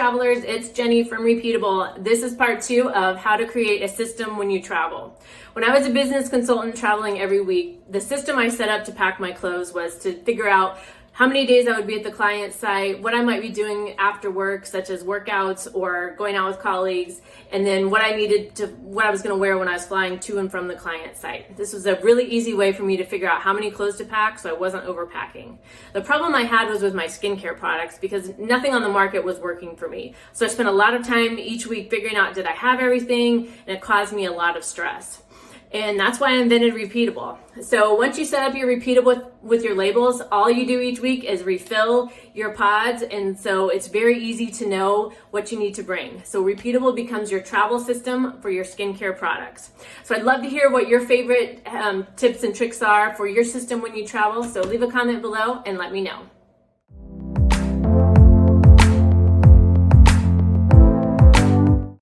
travelers, it's Jenny from Repeatabl. This is part 2 of how to create a system when you travel. When I was a business consultant traveling every week, the system I set up to pack my clothes was to figure out how many days I would be at the client site, what I might be doing after work, such as workouts or going out with colleagues, and then what I was going to wear when I was flying to and from the client site. This was a really easy way for me to figure out how many clothes to pack so I wasn't overpacking. The problem I had was with my skincare products because nothing on the market was working for me. So I spent a lot of time each week figuring out, did I have everything? And it caused me a lot of stress. And that's why I invented Repeatabl. So once you set up your Repeatabl with your labels, all you do each week is refill your pods. And so it's very easy to know what you need to bring. So Repeatabl becomes your travel system for your skincare products. So I'd love to hear what your favorite tips and tricks are for your system when you travel. So leave a comment below and let me know.